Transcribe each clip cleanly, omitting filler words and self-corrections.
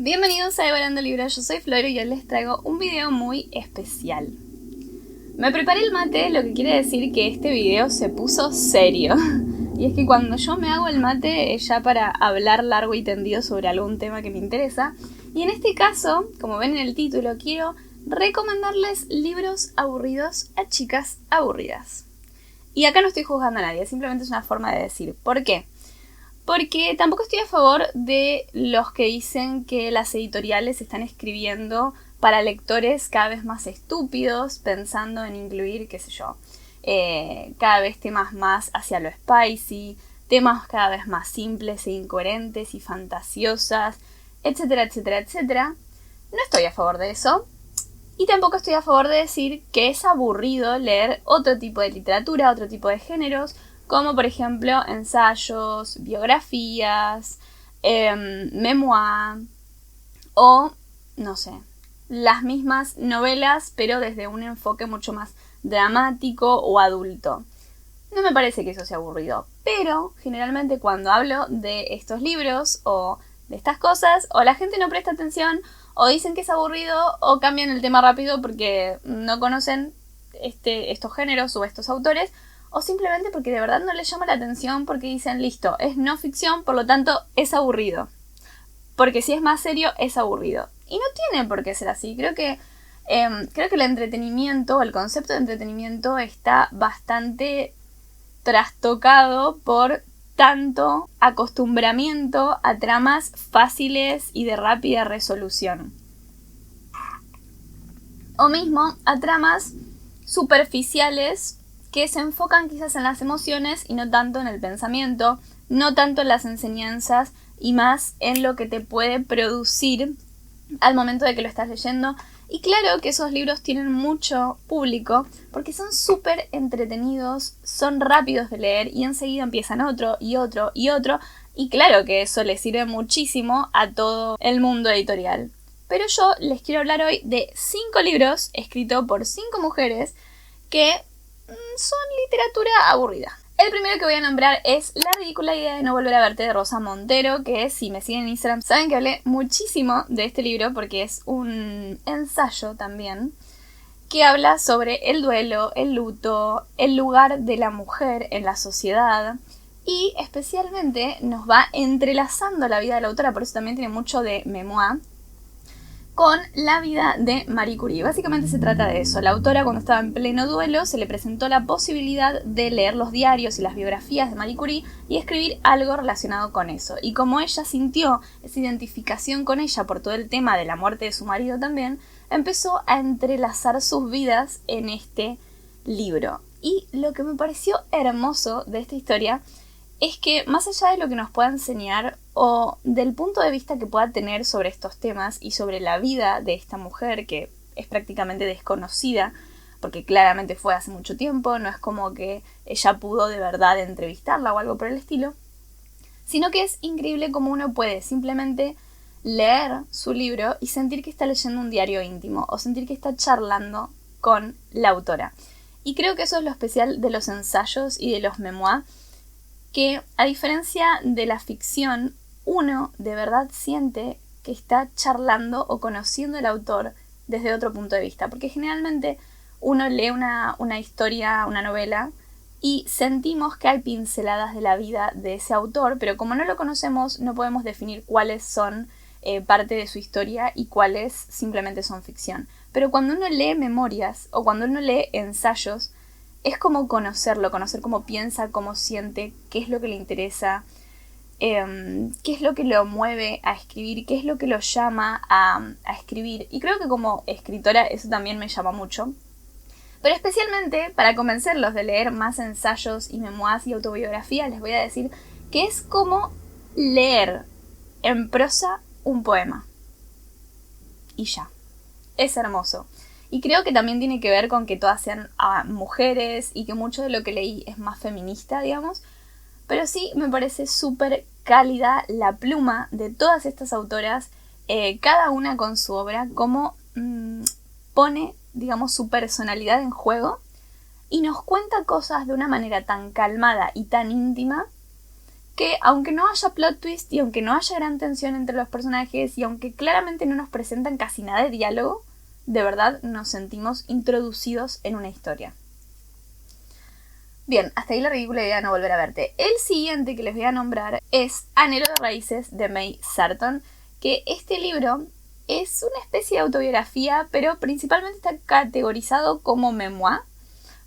Bienvenidos a Devorando Libros, yo soy Flor y hoy les traigo un video muy especial. Me preparé el mate, lo que quiere decir que este video se puso serio. Y es que cuando yo me hago el mate es ya para hablar largo y tendido sobre algún tema que me interesa. Y en este caso, como ven en el título, quiero recomendarles libros aburridos a chicas aburridas. Y acá no estoy juzgando a nadie, simplemente es una forma de decir. ¿Por qué? Porque tampoco estoy a favor de los que dicen que las editoriales están escribiendo para lectores cada vez más estúpidos, pensando en incluir, qué sé yo, cada vez temas más hacia lo spicy, temas cada vez más simples e incoherentes y fantasiosas, etcétera, etcétera, etcétera. No estoy a favor de eso. Y tampoco estoy a favor de decir que es aburrido leer otro tipo de literatura, otro tipo de géneros, como por ejemplo ensayos, biografías, memoir o, no sé, las mismas novelas pero desde un enfoque mucho más dramático o adulto. No me parece que eso sea aburrido, pero generalmente cuando hablo de estos libros o de estas cosas, o la gente no presta atención, o dicen que es aburrido, o cambian el tema rápido porque no conocen estos géneros o estos autores, o simplemente porque de verdad no les llama la atención porque dicen, listo, es no ficción, por lo tanto es aburrido. Porque si es más serio, es aburrido. Y no tiene por qué ser así. Creo que el entretenimiento, el concepto de entretenimiento está bastante trastocado por tanto acostumbramiento a tramas fáciles y de rápida resolución. O mismo a tramas superficiales que se enfocan quizás en las emociones y no tanto en el pensamiento, no tanto en las enseñanzas y más en lo que te puede producir al momento de que lo estás leyendo. Y claro que esos libros tienen mucho público porque son súper entretenidos, son rápidos de leer y enseguida empiezan otro y otro y otro. Y claro que eso les sirve muchísimo a todo el mundo editorial. Pero yo les quiero hablar hoy de 5 libros escritos por 5 mujeres que son literatura aburrida. El primero que voy a nombrar es La ridícula idea de no volver a verte, de Rosa Montero, que si me siguen en Instagram saben que hablé muchísimo de este libro porque es un ensayo también que habla sobre el duelo, el luto, el lugar de la mujer en la sociedad y especialmente nos va entrelazando la vida de la autora, por eso también tiene mucho de memoir, con la vida de Marie Curie. Básicamente se trata de eso. La autora, cuando estaba en pleno duelo, se le presentó la posibilidad de leer los diarios y las biografías de Marie Curie y escribir algo relacionado con eso. Y como ella sintió esa identificación con ella por todo el tema de la muerte de su marido también, empezó a entrelazar sus vidas en este libro. Y lo que me pareció hermoso de esta historia es que más allá de lo que nos pueda enseñar o del punto de vista que pueda tener sobre estos temas y sobre la vida de esta mujer que es prácticamente desconocida, porque claramente fue hace mucho tiempo, no es como que ella pudo de verdad entrevistarla o algo por el estilo, sino que es increíble cómo uno puede simplemente leer su libro y sentir que está leyendo un diario íntimo o sentir que está charlando con la autora. Y creo que eso es lo especial de los ensayos y de los memoirs, que a diferencia de la ficción, uno de verdad siente que está charlando o conociendo al autor desde otro punto de vista. Porque generalmente uno lee una historia, una novela, y sentimos que hay pinceladas de la vida de ese autor, pero como no lo conocemos, no podemos definir cuáles son parte de su historia y cuáles simplemente son ficción. Pero cuando uno lee memorias o cuando uno lee ensayos, es como conocerlo, conocer cómo piensa, cómo siente, qué es lo que le interesa, qué es lo que lo mueve a escribir, qué es lo que lo llama a escribir. Y creo que como escritora eso también me llama mucho. Pero especialmente para convencerlos de leer más ensayos y memoirs y autobiografías, les voy a decir que es como leer en prosa un poema. Y ya. Es hermoso. Y creo que también tiene que ver con que todas sean mujeres y que mucho de lo que leí es más feminista, digamos. Pero sí me parece súper cálida la pluma de todas estas autoras, cada una con su obra, cómo pone, digamos, su personalidad en juego y nos cuenta cosas de una manera tan calmada y tan íntima que aunque no haya plot twist y aunque no haya gran tensión entre los personajes y aunque claramente no nos presentan casi nada de diálogo, de verdad nos sentimos introducidos en una historia. Bien, hasta ahí la ridícula idea de no volver a verte. El siguiente que les voy a nombrar es Anhelo de Raíces de May Sarton, que este libro es una especie de autobiografía, pero principalmente está categorizado como memoir,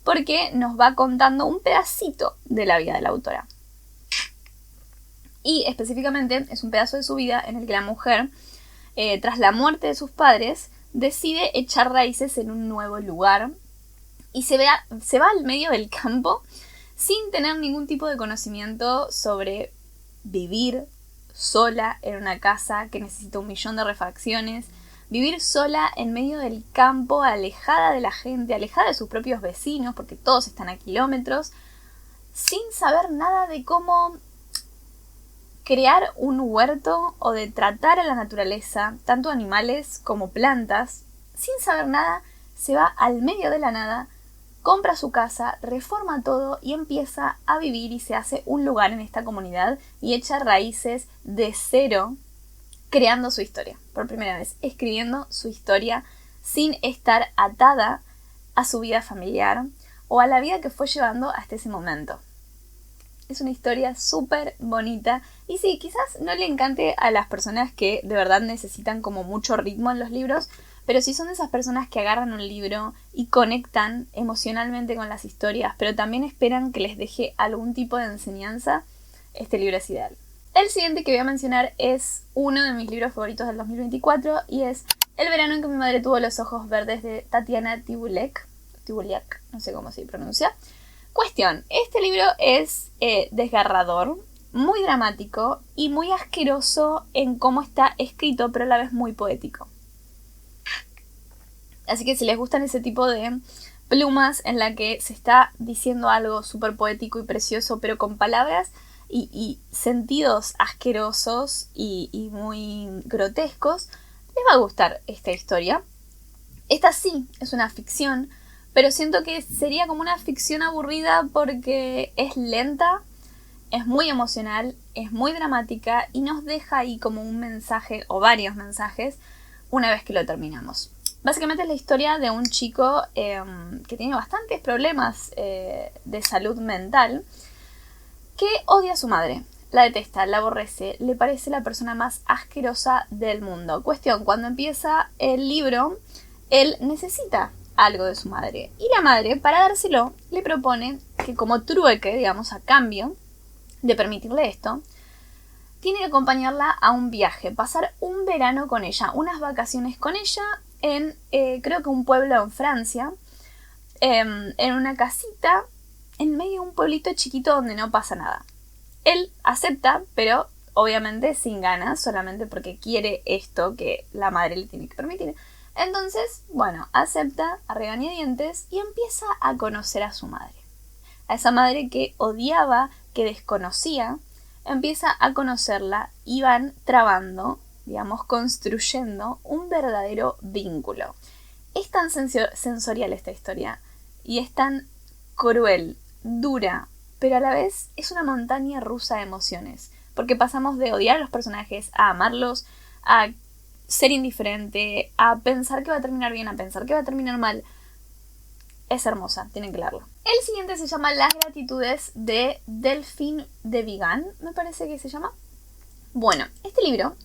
porque nos va contando un pedacito de la vida de la autora. Y específicamente es un pedazo de su vida en el que la mujer, tras la muerte de sus padres, decide echar raíces en un nuevo lugar y se va al medio del campo sin tener ningún tipo de conocimiento sobre vivir sola en una casa que necesita 1.000.000 de refacciones, vivir sola en medio del campo, alejada de la gente, alejada de sus propios vecinos, porque todos están a kilómetros, sin saber nada de cómo crear un huerto o de tratar a la naturaleza, tanto animales como plantas. Sin saber nada, se va al medio de la nada, compra su casa, reforma todo y empieza a vivir y se hace un lugar en esta comunidad y echa raíces de cero, creando su historia. Por primera vez, escribiendo su historia sin estar atada a su vida familiar o a la vida que fue llevando hasta ese momento. Es una historia súper bonita y sí, quizás no le encante a las personas que de verdad necesitan como mucho ritmo en los libros, pero si son de esas personas que agarran un libro y conectan emocionalmente con las historias, pero también esperan que les deje algún tipo de enseñanza, este libro es ideal. El siguiente que voy a mencionar es uno de mis libros favoritos del 2024 y es El verano en que mi madre tuvo los ojos verdes de Tatiana Tibuliak, no sé cómo se pronuncia. Cuestión, este libro es desgarrador, muy dramático y muy asqueroso en cómo está escrito, pero a la vez muy poético. Así que si les gustan ese tipo de plumas en la que se está diciendo algo súper poético y precioso, pero con palabras y sentidos asquerosos y muy grotescos, les va a gustar esta historia. Esta sí es una ficción, pero siento que sería como una ficción aburrida porque es lenta, es muy emocional, es muy dramática y nos deja ahí como un mensaje o varios mensajes una vez que lo terminamos. Básicamente es la historia de un chico que tiene bastantes problemas de salud mental, que odia a su madre, la detesta, la aborrece, le parece la persona más asquerosa del mundo. Cuestión, cuando empieza el libro, él necesita algo de su madre y la madre, para dárselo, le propone que como trueque, digamos a cambio de permitirle esto, tiene que acompañarla a un viaje, pasar un verano con ella, unas vacaciones con ella en, creo que un pueblo en Francia, en una casita en medio de un pueblito chiquito donde no pasa nada. Él acepta, pero obviamente sin ganas, solamente porque quiere esto que la madre le tiene que permitir. Entonces, bueno, acepta a regañadientes y empieza a conocer a su madre. A esa madre que odiaba, que desconocía, empieza a conocerla y van trabando, digamos, construyendo un verdadero vínculo. Es tan sensorial esta historia y es tan cruel, dura, pero a la vez es una montaña rusa de emociones, porque pasamos de odiar a los personajes a amarlos, a ser indiferente, a pensar que va a terminar bien, a pensar que va a terminar mal. Es hermosa, tienen que leerlo. El siguiente se llama Las gratitudes de Delphine de Vigan, me parece que se llama. Bueno, este libro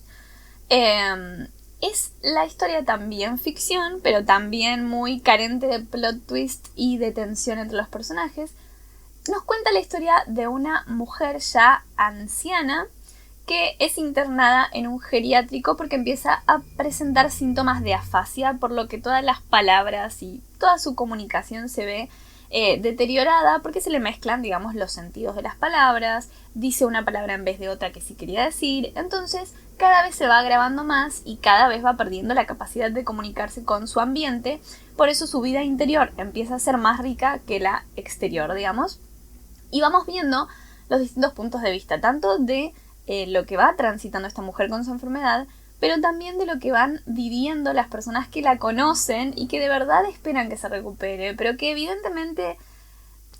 es la historia también ficción, pero también muy carente de plot twist y de tensión entre los personajes. Nos cuenta la historia de una mujer ya anciana que es internada en un geriátrico porque empieza a presentar síntomas de afasia, por lo que todas las palabras y toda su comunicación se ve deteriorada porque se le mezclan, digamos, los sentidos de las palabras, dice una palabra en vez de otra que sí quería decir, entonces cada vez se va agravando más y cada vez va perdiendo la capacidad de comunicarse con su ambiente, por eso su vida interior empieza a ser más rica que la exterior, digamos, y vamos viendo los distintos puntos de vista, tanto de lo que va transitando esta mujer con su enfermedad, pero también de lo que van viviendo las personas que la conocen y que de verdad esperan que se recupere, pero que evidentemente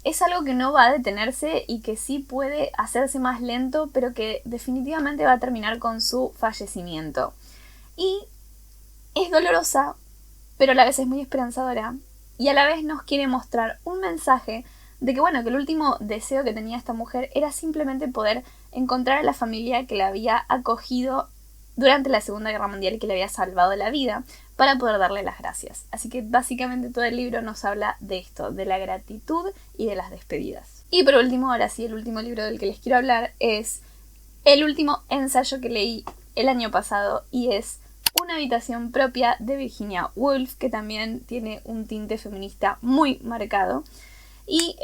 es algo que no va a detenerse y que sí puede hacerse más lento, pero que definitivamente va a terminar con su fallecimiento. Y es dolorosa, pero a la vez es muy esperanzadora, y a la vez nos quiere mostrar un mensaje de que, bueno, que el último deseo que tenía esta mujer era simplemente poder encontrar a la familia que la había acogido durante la Segunda Guerra Mundial y que le había salvado la vida, para poder darle las gracias. Así que básicamente todo el libro nos habla de esto, de la gratitud y de las despedidas. Y por último, ahora sí, el último libro del que les quiero hablar es el último ensayo que leí el año pasado, y es Una habitación propia, de Virginia Woolf, que también tiene un tinte feminista muy marcado. Y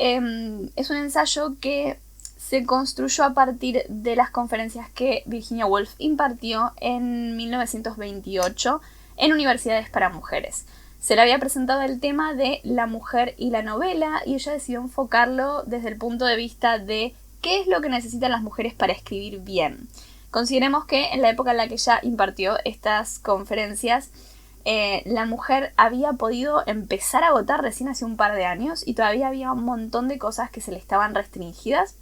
es un ensayo que se construyó a partir de las conferencias que Virginia Woolf impartió en 1928 en universidades para mujeres. Se le había presentado el tema de la mujer y la novela, y ella decidió enfocarlo desde el punto de vista de qué es lo que necesitan las mujeres para escribir bien. Consideremos que en la época en la que ella impartió estas conferencias, la mujer había podido empezar a votar recién hace un par de años y todavía había un montón de cosas que se le estaban restringidas.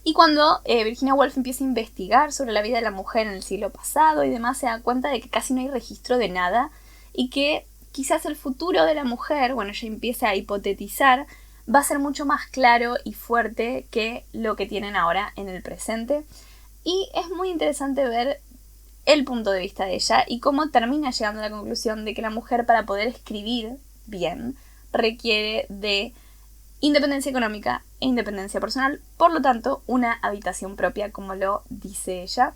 Y cuando Virginia Woolf empieza a investigar sobre la vida de la mujer en el siglo pasado y demás, se da cuenta de que casi no hay registro de nada y que quizás el futuro de la mujer, bueno, ella empieza a hipotetizar, va a ser mucho más claro y fuerte que lo que tienen ahora en el presente. Y es muy interesante ver el punto de vista de ella y cómo termina llegando a la conclusión de que la mujer, para poder escribir bien, requiere de independencia económica e independencia personal, por lo tanto, una habitación propia, como lo dice ella.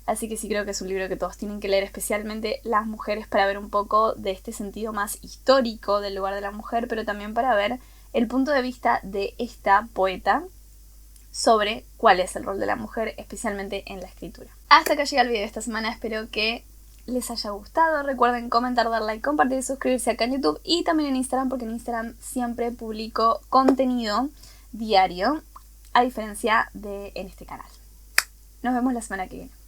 Así que sí, creo que es un libro que todos tienen que leer, especialmente las mujeres, para ver un poco de este sentido más histórico del lugar de la mujer, pero también para ver el punto de vista de esta poeta sobre cuál es el rol de la mujer, especialmente en la escritura. Hasta acá llega el video de esta semana, espero que les haya gustado. Recuerden comentar, dar like, compartir y suscribirse acá en YouTube y también en Instagram, porque en Instagram siempre publico contenido diario, a diferencia de en este canal. Nos vemos la semana que viene.